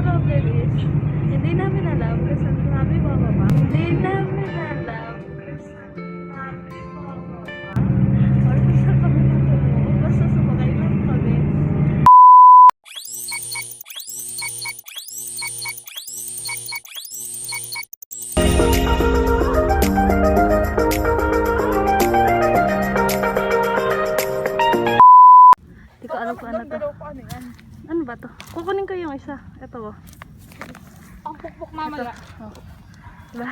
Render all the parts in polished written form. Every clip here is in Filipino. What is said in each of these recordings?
problem is, hindi namin alam kung saan kami bababa. Hindi namin alam kung saan kami bababa. Or kung saan kami tutungo. Basta sumakay lang kami. Hindi ko alam kung ano to. Ano ba to? Kukunin ko yung isa. Ito oh. Ang pukpuk mamaya. Oh. Diba?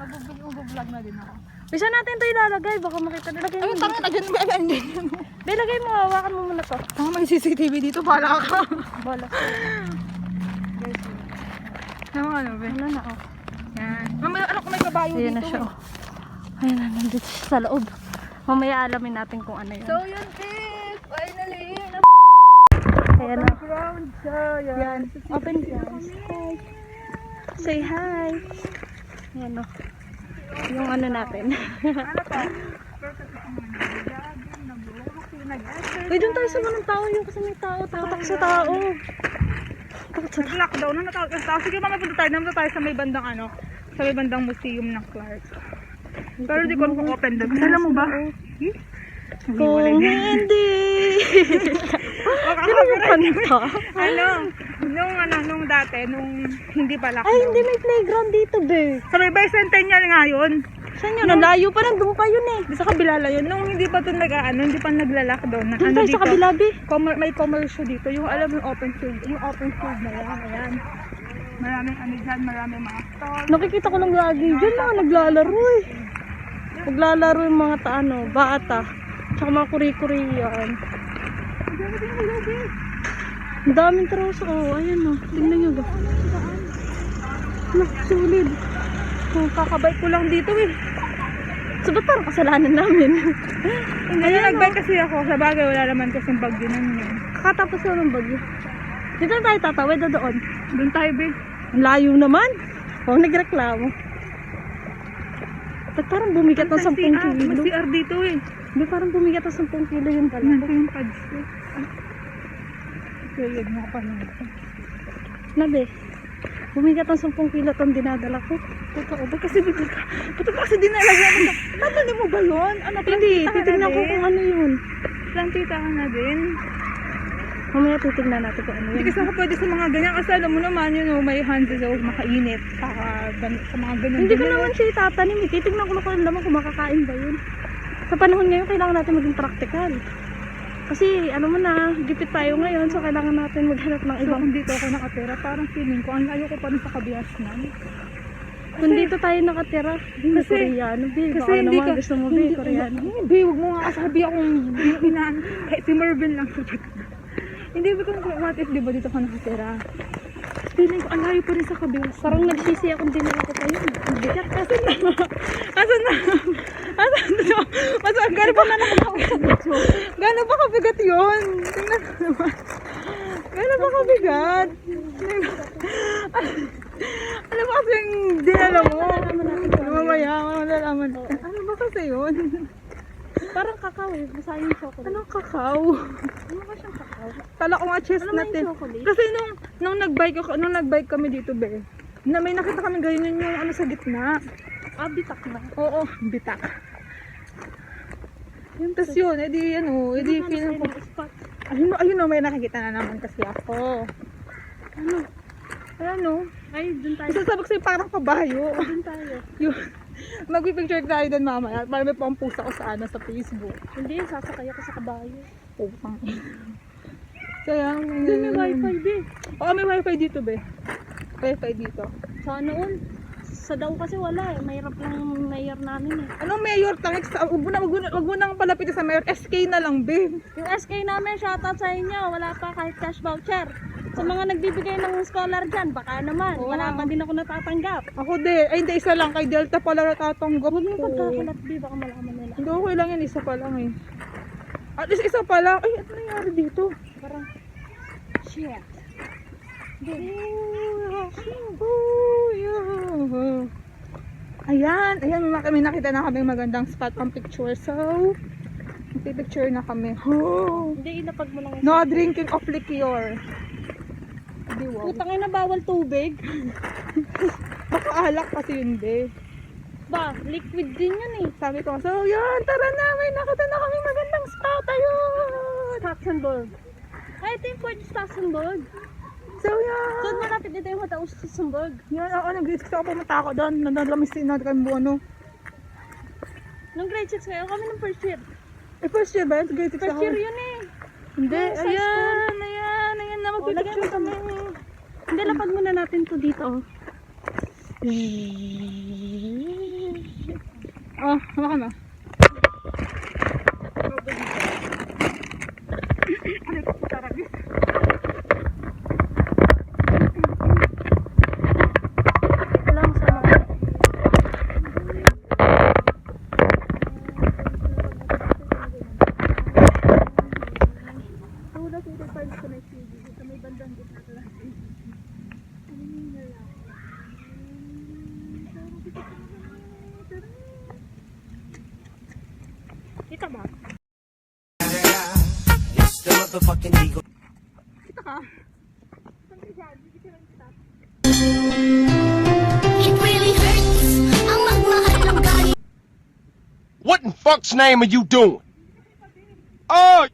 Mag-vlog na din ako. Bisa natin ito ilalagay. Baka makita. Lagay mo. Ay, tanga na dyan ba? Hindi. Be, lagay mo. Hawakan mo muna to. Tanga, may CCTV dito. Pala ka. Bola. Guys, Ano ba? ano na oh. Yan. Mamaya, ano kung may kabayo Ayan na dito? siya oh. Ayan na, nandito siya sa loob. Mamaya alamin natin kung ano yun. So, yun sis. Finally. Ayan na. Ground siya. Yan. Open guys. Hi. Say hi. Ayan o. Yung ano natin. Ano pa? Perfect ako muna. Jogging, nag-walk, nag-exercise. Uy, doon tayo sa mga tao. Yung kasi may tao. Takot sa tao. Takot sa tao. Nag-lockdown. Nung natakot sa tao. Sige, mamapunta tayo. Namunta tayo sa may bandang ano. Sa may bandang museum ng Clark. Pero di ko kung open doon. Alam mo ba? Kung hindi. Sino mo kanta? Nung dati, nung hindi pa lockdown. Ay, hindi may playground dito, be. Sa may bicentennial nga yun. Saan yun? Ang layo pa lang. Doon pa yun eh. Sa kabila lang yun. Nung hindi pa ito hindi pa nagla-lockdown. Doon tayo sa kabila, be. May commercial dito. Yung alam yung open field. Yung open field na yan. Ayan. Maraming ano dyan. Maraming mga stall. Nakikita ko lang lagi dyan mga naglalaro eh. Naglalaro yung mga bata. Tsaka mga kuri-kuriyan. Ang daming troso. Oh, ayan oh. Tingnan nyo ba? Sulit. Kakabike ko lang dito eh. So, ba't parang kasalanan namin? Ano nagbike kasi ako. Sa bagay wala naman kasing bagyo nun yun. Kakatapos lang ng bagyo. Dito na tayo tatawid na doon. Doon tayo be. Ang layo naman. Oh, nagreklamo. Ba't parang bumigat ng 10 kilo? May CR dito eh. Ba't parang bumigat ng 10 kilo yung pala? Ito yung pads ko. Kaya nga pa naman. Nabe, bumigat ng 10 kilo itong dinadala ko. Totoo ba kasi kasi dinalagyan mo. Tatali mo ba yun? Ano, Hindi, titignan ko kung ano yun. plantita ka na din. Mamaya titignan natin kung ano Hindi yun. kasi ako pwede sa mga ganyan. Kasi alam mo naman yun, may hands daw makainit. Sa mga ganyan. Hindi ko naman siya itatanim. Titignan ko lang kung naman kung makakain ba yun. Sa panahon ngayon, kailangan natin maging practical. Kasi, ano mo na, gipit tayo ngayon, so kailangan natin maghanap ng So, ibang... kung dito ako nakatira, parang feeling ko, ang layo ko pa rin sa Kabiasnan. Kung dito tayo nakatira, hindi Kasi- Koreano, be. Kasi Baka hindi naman ka, gusto mo, be, Koreano. Hindi, huwag mo nga kasabi akong inaan. Kahit si Mervin lang sagot. Hindi, because what if, di ba dito ka nakatira? Feeling ko, ang layo pa rin sa Kabiasnan. Parang nagsisi akong dinala ko pa yun. Bigat kasi na. Asan na? Mas gano'n pa na gano'n ba kabigat yun? Tingnan mo naman. Gano'n ba kabigat? Ano ba kasi yung dinala mo? Mamaya, malalaman. Ano ba kasi yun? Parang kakao eh. Basta yung chocolate. Anong kakao? Ano ba siyang kakao? Kala ko nga Ano chestnut ba eh. yung chocolate? Kasi nung nag-bike kami dito, be, na may nakita kami ganyan yung ano sa gitna. Ah, bitak na. Oo, bitak. Yun, tas yun, edi feeling ko. Ayun, may nakikita na naman kasi ako. Ano? Ay, dun tayo. Isasabak sa'yo parang kabayo. Dun tayo. Yun. Magpipicture tayo doon mamaya. Para may pampusa ko sa Facebook. Hindi, sasakay ako sa kabayo. Putang. Kaya, Hindi, may wifi, be. Oo, may wifi dito, be. Wifi dito. Sa noon, sa daw kasi wala eh. Mahirap lang mayor namin eh. Anong mayor? Tangik sa... Wag mo nang palapitin sa mayor. SK na lang, be. Yung SK namin, shoutout sa inyo. Wala pa kahit cash voucher. Sa mga nagbibigay ng scholar dyan, baka naman. Oo. Wala pa din ako natatanggap. Ako din. Ay, hindi, isa lang. Kay Delta pala natatanggap Huwag mo ko. pagkakalat, be. Baka malaman nila. Hindi, okay lang yan. Isa pa lang eh. At least isa pa lang. Ay, ano nangyari dito? Parang, shit. Ayan, may nakita na kami magandang spot pang picture. So, magpipicture na kami. Hindi, inapag mo lang. No drinking of liquor. Putang ina, bawal tubig. Baka alak kasi yun, be. Ba, liquid din yun eh. Sabi ko, so yun, tara na, may nakita na kami magandang spot, ayun. Stachenburg. Ay, ito yung Fort Stachenburg. So yun. Doon malapit dito yung Hotel Stachenburg. Yun, ako nag-risk ako, pumunta ako doon. Nandalamis din natin kami buwan, no. Nung grade 6 kayo, kami nung first year. Eh, first year ba yun? Grade 6 First ako. year yun eh. Hindi, Sa ayan na, magpipicture lagyan mo kami. Hindi, lapag muna natin to dito. Oh, hawakan mo. Ito lang sa mga... Kita ba? It's the motherfucking Eagle. Kita ka? It really hurts ang magmahal ng galit. What in fuck's name are you doing? Oh!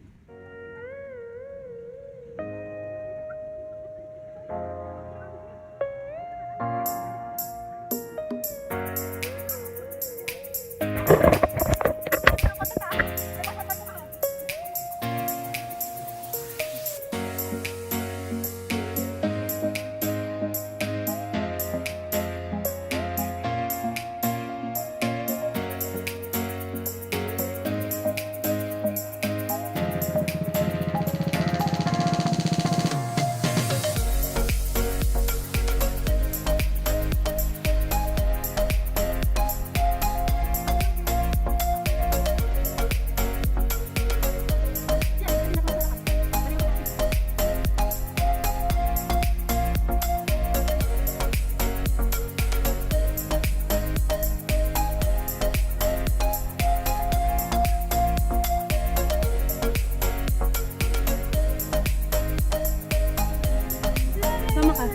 Sama ka.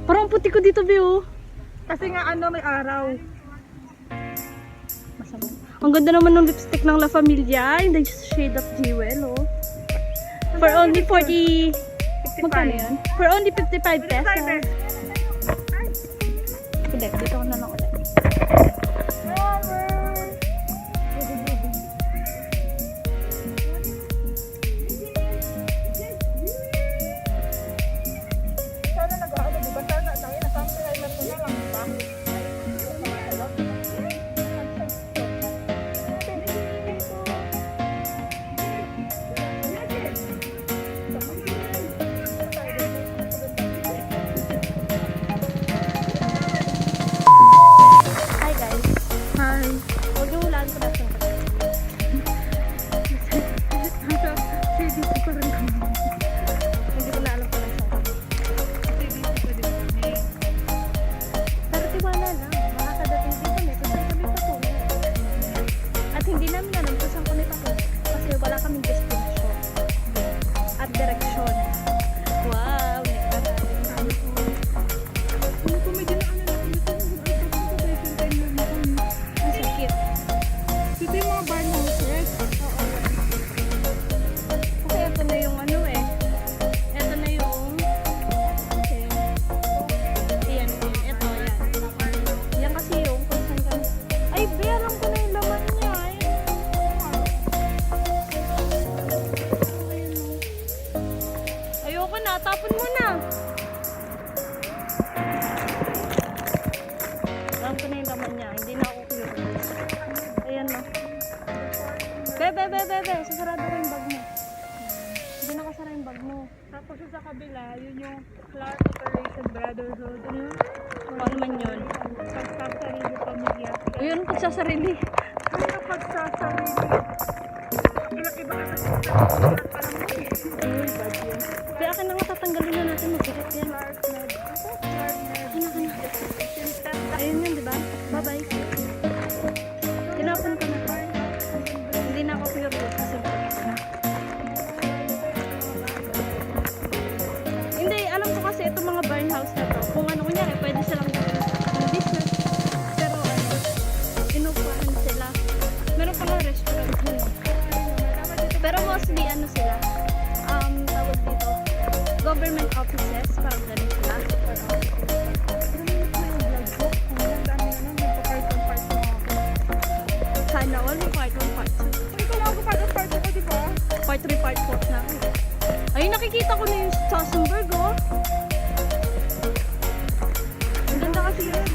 Parang puti ko dito, Bio. Kasi nga may araw. Masama. Ang ganda naman ng lipstick ng La Familia in the shade of jewel, oh. For only 40... Magkano yan? For only 55 pesos. Hindi, dito ko na lang ulit. Sana nag-aano, di ba? Sana, nasang na ko na lang, di ba? Hi, guys. Hi. Huwag yung hulaan ko na siya. CDC pa rin kami. Hindi ko na alam kung nasa. CDC pa din kami. Pero tiwala lang. Makakadating din kami kung saan kami patungo. At hindi namin alam kung saan kami patungo. Kasi wala kaming destination. At direksyon. Wow! Sabi ko, ano ko may dinaanan ako dito? Ang sikit. Dito yung mga barn houses. Kasi ito na yung ano eh. Ito na yung... Okay. Ayan, ayan. Ito, yan. Yan kasi yung kung saan kami... Ay, be, alam ko na yung laman niya. Ayoko na. Tapon mo na. Alam ko na yung laman niya. Hindi na ako curious. Ayan na. Be. Sasarado ko yung bag mo. Hindi nakasara yung bag mo. Tapos yung sa kabila, yun yung Clark Operation Brotherhood. Ano yun? Ano man yun? Pagsasarili pamilya. Ayun, pagsasarili. Ano na pagsasarili? Iba-iba ka kasi parang mo eh. Kaya akin na nga tatanggalin na natin. Masakit yan. Clark Med. Clark Med. Ayun yun, di ba? Bye-bye. Tinapon ko na. Hindi na ako curious kasi Pero mostly ano sila, tawag dito, government offices, parang ganun sila. Sana all may part 1, part 2. Part 3, part 4 na ako. Ay, nakikita ko na yung Sossenberg, oh. Ang ganda kasi yun.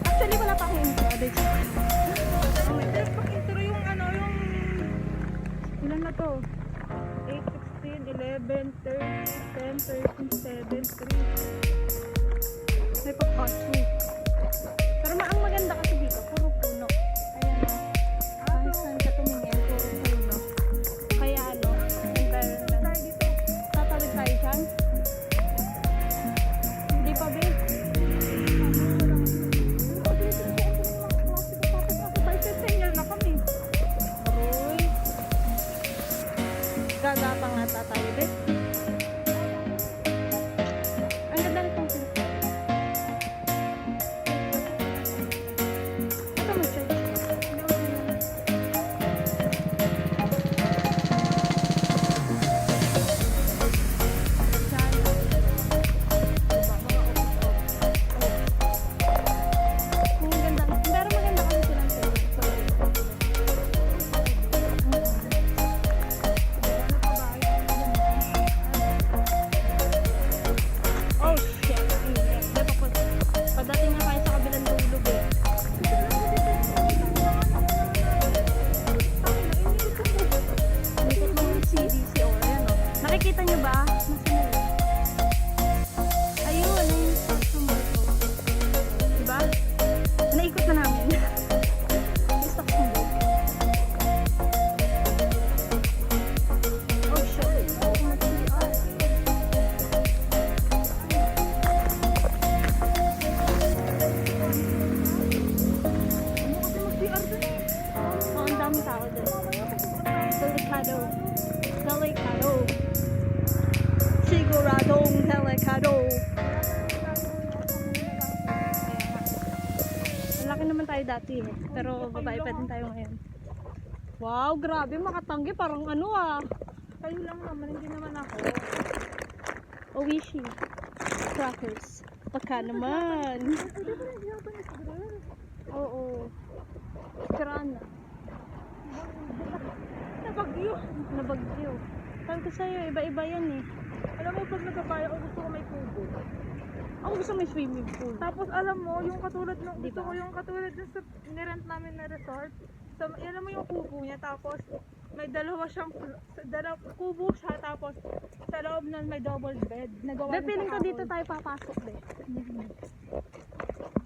Actually, wala pa akong intro. Intro yung ano, yung... Ilan na to? 8, 16, 11, 30, 10, 13, 7, 3. May pa-part 2. Pero ang maganda kasi dito, puro puno. Ayan o. Kahit saan ka tumingin, puro puno. Kaya ano, environment. Tayo dito. Tatawid tayo dyan? Hindi pa, babe. Signal na kami. Uy. Gagapang nga tayo, babe. Ang ganda nitong pinto. Ito mo, church. Ang ganda. Pero maganda kasi silang oh shit. Hindi pa po. Pagdating na tayo sa kabilang dulog eh. Likod mo yung CDC o ayan o. Nakikita nyo ba? Nasaan na yun? Ayun, ayun yung stock symbol ko. Diba? Naikot na namin. Yung stock symbol. Oh shit. Oh, ang dami tao dun. Delicado. Delicado. Siguradong delicado. Malaki naman tayo dati eh. Pero babae pa din tayo ngayon. Wow, grabe makatanggi. Parang ano ah. Kayo lang naman, hindi naman ako. Oishi. Crackers. Pagka naman. Oo. Krana. Nabagyo. Nabagyo. Sabi ko sa'yo, iba-iba yan eh. Alam mo, pag nagkabaya ako, gusto ko may kubo. Ako gusto may swimming pool. Tapos alam mo, yung katulad ng, Di gusto ba? ko yung katulad dun sa nirent namin na resort. So, alam mo yung kubo niya, tapos may dalawa siyang, kubo siya, tapos sa loob nun may double bed. Nagawa Be, niya feeling sa ko dito kahoy. tayo papasok be.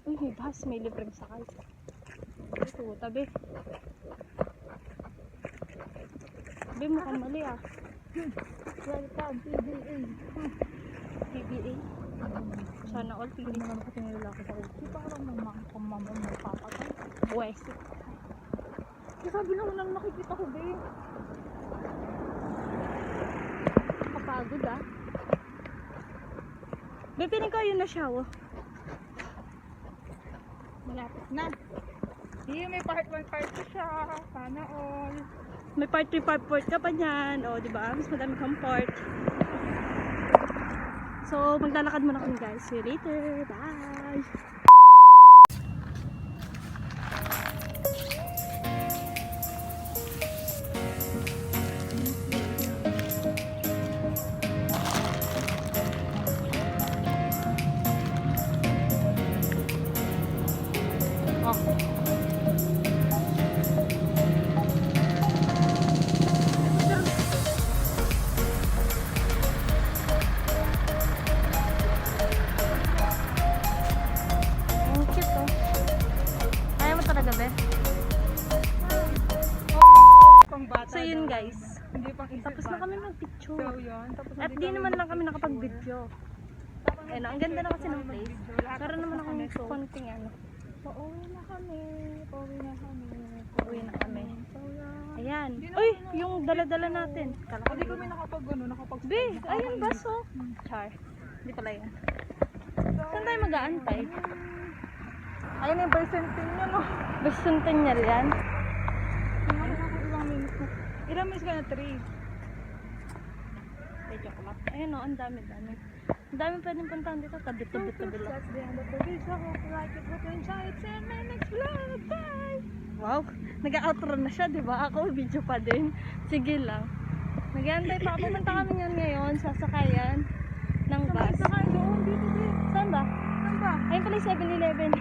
Uy, may bus. May libreng sakay. Ito, tabi. Be, mukhang mali ah. Welcome, PBA. PBA. Sana all Hindi PBA. naman kasi nilalaki sa kubo. Di ba ka lang mamang magpapatay? Buwes. Kasi sabi lang nang nakikita ko, be. Kapagod ah. Be, feeling ko yun na siya oh. Malapit na. Hindi, may part 1, part 2 siya. Sana all. May part 3, part 4 ka pa niyan. O, di ba? Mas madami kang part. So, maglalakad muna kami guys. See you later. Bye! Ang cute oh. Kaya mo talaga be? Pang bata So yun daw. guys. Hindi pang isip Tapos na bata. kami mag-picture. So yun. Tapos At di naman lang kami nakapag-video. Ayun, ang ganda na kasi ng place. Meron naman akong konting ano. Pauwi na kami. Pauwi na kami. Uwi na kami. So yan. Ayan. Hindi Uy, naman yung dala-dala natin. Kala ko Hindi kami nakapag Be, ayun baso. Char. Hindi pala yan. Saan tayo mag-aantay? Ayun yung bicentennial no. Bicentennial yan. Tingnan mo Alam mo, is gonna 3. Joke lang. Ayun o, ang dami-dami. Ang dami pwedeng puntahan dito. Tabi-tabi lang. That's the end of the video. Hope you like it. Hope you enjoy it. See you in my next vlog. Bye! Wow, nag-outro na siya, di ba? Ako, video pa din. Sige lang. Nag-aantay pa. Pumunta kami ngayon, sasakayan ng bus. Sa kayo doon, dito din. Saan ba? Saan ba? Ayun pala yung 7-Eleven.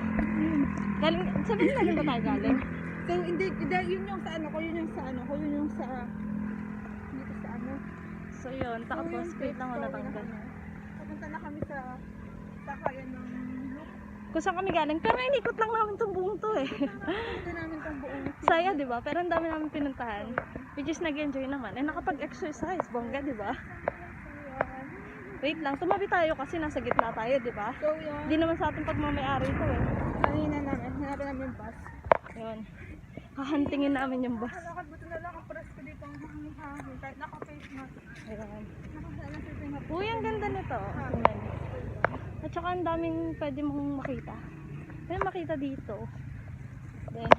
Galing, 7-Eleven ba tayo galing? So, hindi, yun yung sa ano ko, yun yung sa ano ko, yun yung sa, dito sa ano. So yun, tapos wait lang ako natanggal. Pupunta na kami sa sakayan ng look. Kung saan kami galing, pero inikot lang namin itong buong to eh. Pupunta namin itong buong Saya, di ba? Pero ang dami namin pinuntahan. Which is nag-enjoy naman. Eh, nakapag-exercise. Bongga, di ba? Wait lang, tumabi tayo kasi nasa gitna tayo, di ba? So, yun. Di naman sa ating pagmamayari ito eh. Kanina namin, hanapin namin yung bus. Yun. Hahantingin namin yung bus. Kalakad, buto na lang ang press ko dito ang hangin-hangin. Kahit naka-face mask. Ayan. Nakasalang sa tingin. Uy, ang ganda nito. Tingnan. At saka ang daming pwede mong makita. Pwede makita dito. Then,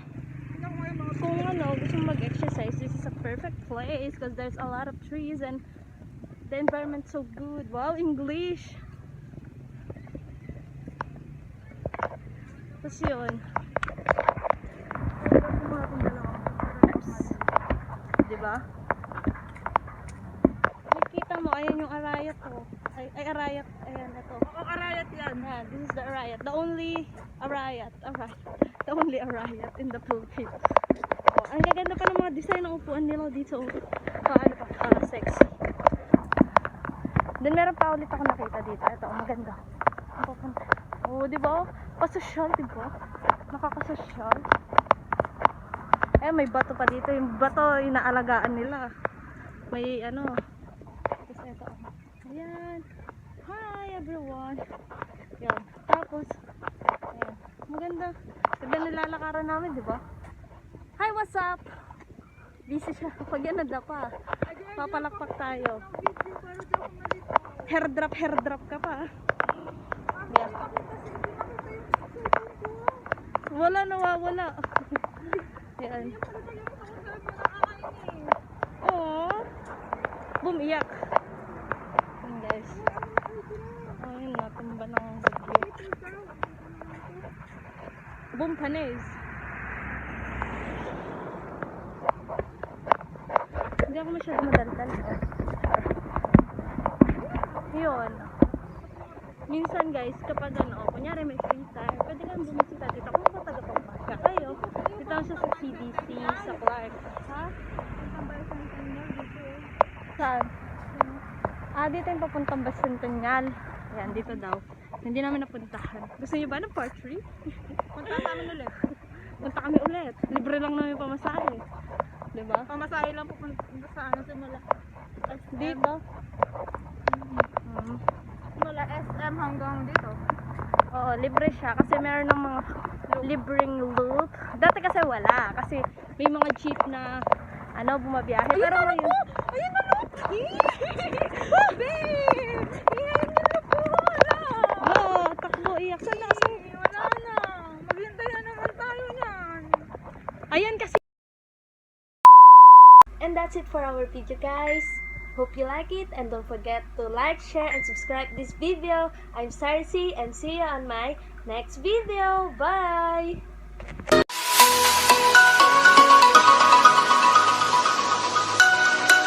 kung ano, gusto mong mag-exercise, this is a perfect place because there's a lot of trees and the environment's so good. Wow, English! Tapos yun. Diba? Nakikita mo, ayan yung arayat ko. Ay, arayat. Ayan, ito. Ang arayat yan. Yeah, this is the arayat. The only arayat. The only arayat in the Philippines. Oh, ang gaganda pa ng mga design ng upuan nila dito. Paano pa? Sexy. Then meron pa ulit ako nakita dito. Ito, maganda. Ang pupunta. Oh, di ba? Pasosyal, di ba? Nakakasosyal. Eh, may bato pa dito. Yung bato, inaalagaan nila. May ano. Tapos ito. Ayan. Hi everyone. Yan. Tapos, ayan. Maganda. Ganda nilalakaran namin, di ba? Hi, what's up? Busy siya. Pag yan nadapa, papalakpak tayo. Hair drop ka pa. Yan. Wala, nawawala. Yan. Oo. Bumiyak. Yan guys. Ayun, natumba ng bagyo. Boom panis. Hindi ako masyado madaldal. Yun. Minsan guys, kapag ano, kunyari may free time, pwede kang bumisita dito. Kung matagapagpasya kayo, dito lang siya sa CDC, sa Clark. Ha? Saan? Dito yung papuntang Bicentennial. Ayan, dito daw. Hindi namin napuntahan. Gusto niyo ba ng part 3? Punta namin ulit. Punta kami ulit. Libre lang namin yung pamasahe. Diba? Pamasahe lang pupunta sa ano, simula. Dito. Simula SM hanggang dito. Oo, libre siya. Kasi meron ng mga libreng loop. Dati kasi wala. Kasi may mga jeep na ano, bumabiyahe. Pero ngayon... Ayun na loop! Babe! Iyan na loop ko! Wala! Oo, takbo, iyak. Saan na? Wala na! Maghintayan naman tayo niyan! Ayan kasi. And that's it for our video, guys. Hope you like it and don't forget to like, share, and subscribe this video. I'm Sarcy and see you on my next video. Bye!